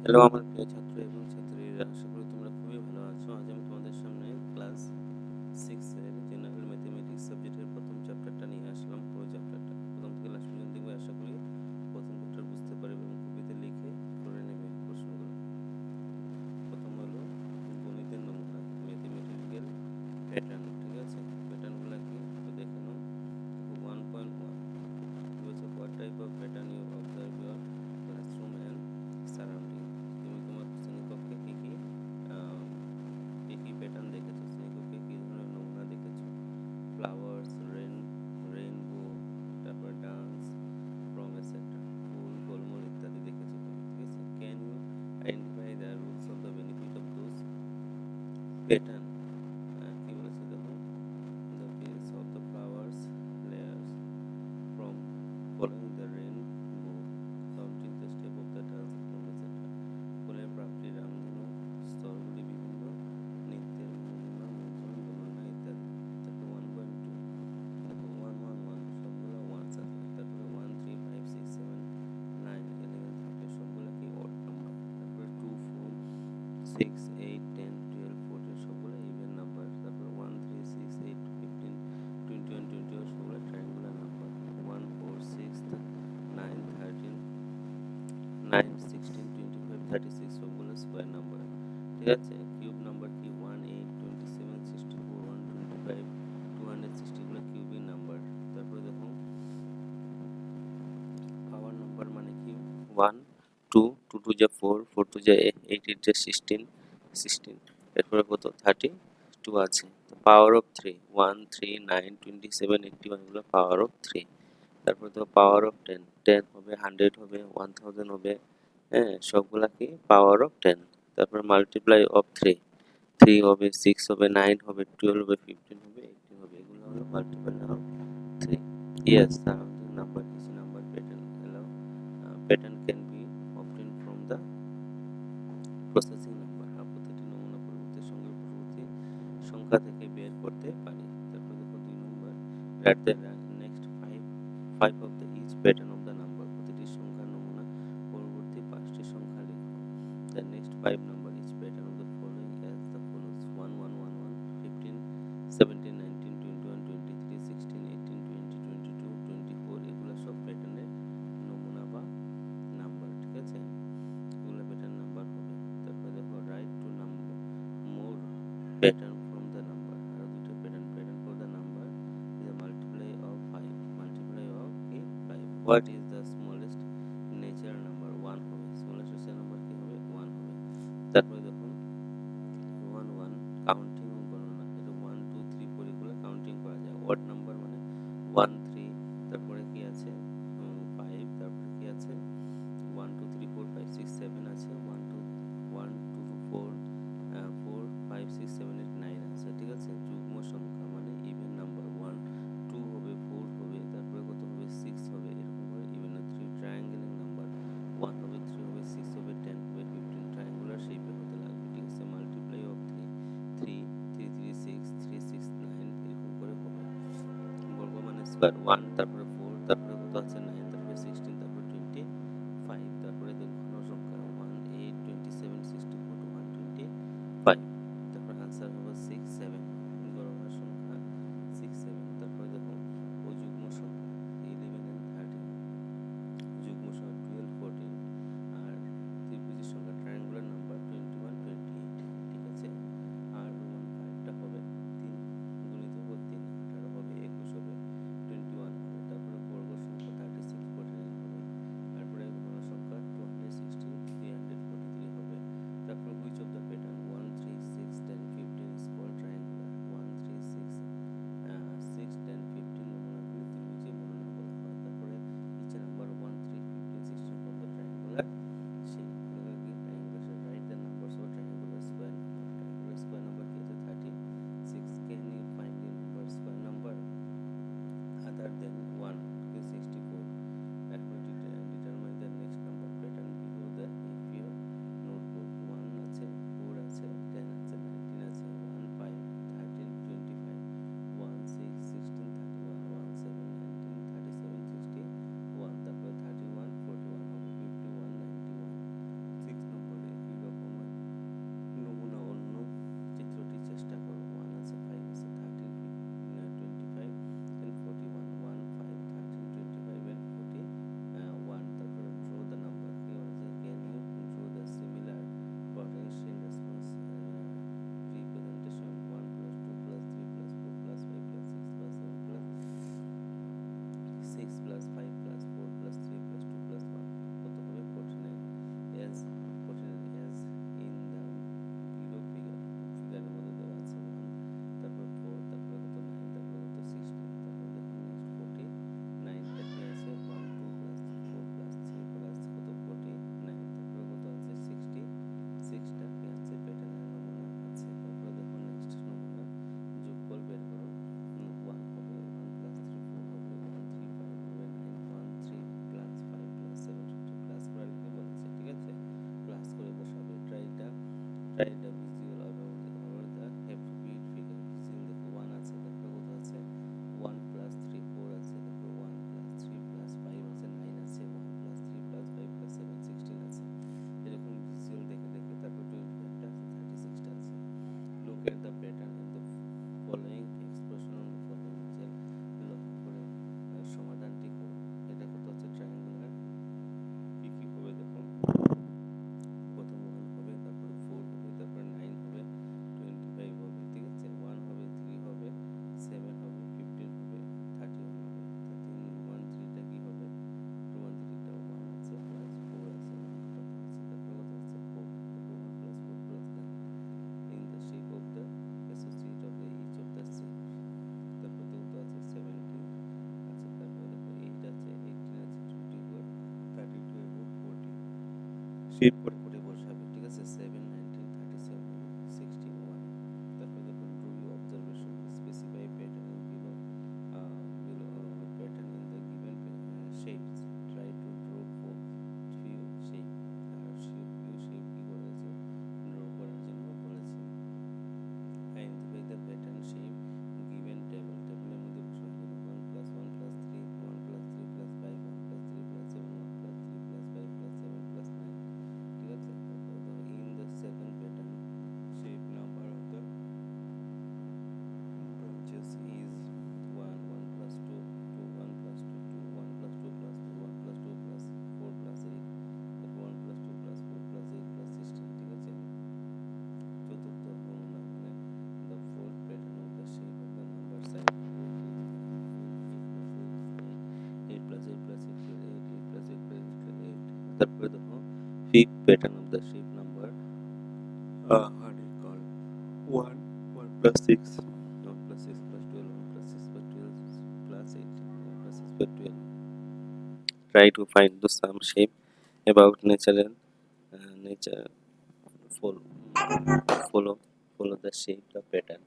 Hello আমার প্রিয় ছাত্র এবং ছাত্রীরা, আশা করি তোমরা খুবই ভালো আছো। আজ আমি তোমাদের সামনে ক্লাস 6 এর জেনারেল ম্যাথমেটিক্স সাবজেক্টের প্রথম চ্যাপ্টারটা নিয়ে আসলাম। পুরো চ্যাপ্টারটা প্রথম থেকে লাস্ট পর্যন্ত দেখবে, আশা করি প্রথম চ্যাপ্টার বুঝতে পারবে এবং কবিতা লিখে করে নেবে প্রশ্নগুলো। প্রথম হলো গণিতের নমুনা, ম্যাথমেটিক্যাল প্যাটার্ন। ঠিক আছে, প্যাটার্নগুলো কি একটু দেখে নাও। 1.1 বলছে what type of pattern you observe your classroom and surrounding. তুমি তোমার শ্রেণীকক্ষে কি কি প্যাটার্ন দেখেছো, শ্রেণীকক্ষে কি ধরনের নমুনা দেখেছো। ফ্লাওয়ার্স, রেইনবো, তারপর ডান্স, ফ্রম এটসেট্রা, ফুল, গোলমোল ইত্যাদি দেখেছো তুমি। ঠিক আছে, can you identify the rules of the benefit of those pattern. কি বলেছে দেখো, the base of the flowers layers from following the rainbow, counting the step of the dance from etc. ফুলের প্রাপ্তি, রামধনু, স্তরগুলি বিভিন্ন নৃত্যের নমুনা, মুদ্রণ, গণনা ইত্যাদি। তারপরে 1.2 দেখো 111 সবগুলো ওয়ান্স আছে। তারপরে 1 3 5 6 7 9 11 13 সবগুলো কি অড নাম্বার। তারপরে 2 4 6 8 10 12 14 সবগুলো ইভেন নাম্বার। তারপরে 1 3 6 8 15 21 21 সবগুলো ট্রায়াঙ্গুলার নাম্বার। 1 4 6 9 13 9 16 25 36 সবগুলো স্কোয়ার নাম্বার। ঠিক আছে, কিউব নাম্বার কি 1 8 27 64 125 260 গুলো কিউবিক নাম্বার। তারপরে দেখো পাওয়ার নাম্বার মানে কি 1 2 2 2 যা 4 4 2 যা 8 8 যা 16 16। এরপরে কত 32 আছে। তো পাওয়ার অফ 3 1 3 9 27 81 গুলো পাওয়ার অফ 3। তারপরে তো পাওয়ার অফ 10 10 হবে 100 হবে 1000 হবে, হ্যাঁ সবগুলা কি পাওয়ার অফ 10। তারপরে মাল্টিপ্লাই অফ 3 3 হবে 6 হবে 9 হবে 12 হবে 15 হবে 18 হবে, এগুলো হলো multiply of 3। Yes, surrounding number is number pattern. Allow pattern can be obtained from the processing number. প্রতিটি নমুনা পরবর্তী সঙ্গে পরবর্তী সংখ্যা থেকে বের করতে পারি। তারপরে দেখো 2 নম্বর, write the next five of the each pattern of the number. প্রতিটি সংখ্যার নমুনা পরবর্তী 5টি সংখ্যা লিখো। The next 5 number each pattern of the following as the follows: 1 1 1 1 15 17 19 21 23 16 18 20 22 24 এগুলো সব প্যাটার্নের নমুনা বা নাম্বার। ঠিক আছে, এগুলো প্যাটার্ন নাম্বার হবে। তারপরে দেখো right two number more pattern from the number. আরো দুটো pattern for the number is a multiply of 5 multiply of 5. What is the smallest natural number? 1 হবে, smallest natural number কি হবে 1 হবে। তারপরে দেখুন 1 1 কাউন্টিং ও গণনা, এটা 1 2 3 4 এগুলো কাউন্টিং করা যায়। ওয়ার্ড নাম্বার মানে 1 3, তারপরে কি আছে 5, তারপরে কি আছে 1 2 3 4 5 6 7 আছে, 1 2 1 2 4 4 5 6 7 8 9 আছে। ঠিক আছে, যুগ্ম সংখ্যা মানে ইভেন নাম্বার 1 2 হবে 4 হবে, তারপরে কত হবে 6 হবে, এরকম করে ইভেন। 3 ট্রায়াঙ্গেলিং নাম্বার 1 হবে 3 হবে 6 হবে 10 হবে 15 ট্রায়াঙ্গুলার শেপে হতে লাগবে। ঠিক আছে, মাল্টিপ্লাই অফ 3 3 3 3 6 3 6 9 এরকম করে হবে। বর্গ মানে স্কয়ার 1, তারপরে 4, তারপরে কত আছে 9, তারপরে 16, তারপরে 25, তারপরে ঘন সংখ্যা 1 8 27 64 125, তারপরে आंसर হবে 6 7। গড় সংখ্যা 6 7। তারপরে দেখো অযুগ্ম সংখ্যা 11 and 13, যুগ্ম সংখ্যা 12 14, আর ত্রিভুজের সংখ্যা ট্রায়াঙ্গুলার নাম্বার 21 28। ঠিক আছে, আর রোমান 5টা হবে 3 গুণিত হবে 3 18 হবে 21 হবে, তারপরে write a visual over the appropriate figure seeing the 1 আছে তারপরে কত আছে 1 plus 3 4 আছে তারপরে 1 plus 3 plus 5 আছে 9 আছে 1 plus 3 plus 5 plus 7 16 আছে এরকম ভিজুয়াল দেখে দেখে তারপর 25 টা আছে 36 টা আছে look at the pattern in the following expression on the following যে লক্ষ্য করে সমাধানটি করো এটা কত হচ্ছে ট্রায়াঙ্গুলার কি কি হবে দেখো প্রথম 1 হবে তারপরে 4 হবে তারপরে 9 হবে 25 হবে ঠিক আছে 1 হবে 3 হবে 7 হবে 15 হবে 31 হবে 13 1 3 টা কি হবে 2 1 3 টা 1 আছে প্লাস 4 আছে কত আছে তারপরে কত আছে 4 তারপরে 1 plus 4 plus 9 in the shape of the associate of the each of the shape তারপরে তো আছে 17 আছে তারপরে দেখো 8 আছে 18 আছে 24 32 এবং 14 শেপ করে করে বসাবে ঠিক আছে 7 19 37 61 তারপরে দেখো draw you observation specify pattern below pattern in the given shapes try to draw for few shape আর ফিউ শেপ কি করেছে ড্র করার জন্য বলেছে identify the pattern shape given table টেবিলের মধ্যে বসানো যাবে 1 plus 1 plus 3 1 plus 3 plus 5 1 plus 3 plus 7 1 plus 3 plus 5 plus 7 plus 9 ঠিক আছে তারপরে ধরো in the second pattern shape number of the branches is 1 1 plus 2 2 1 plus 2 2 1 plus 2 plus 2 1 plus 2 plus 4 plus 8 তারপর 1 plus 2 plus 4 plus 8 plus 16 ঠিক আছে চতুর্থ নমুনা মানে the fourth pattern of the shape of the number side 8 plus 8 plus 8 plus 8 8 plus 8 plus 8 plus 8 তারপরে দেখো fifth pattern of the shape number what is called 1 1 plus 6 1 plus 6 plus 12 1 plus 6 plus 12 plus 18 1 plus 6 plus 12 try to find the some shape about nature and nature follow follow follow the shape the pattern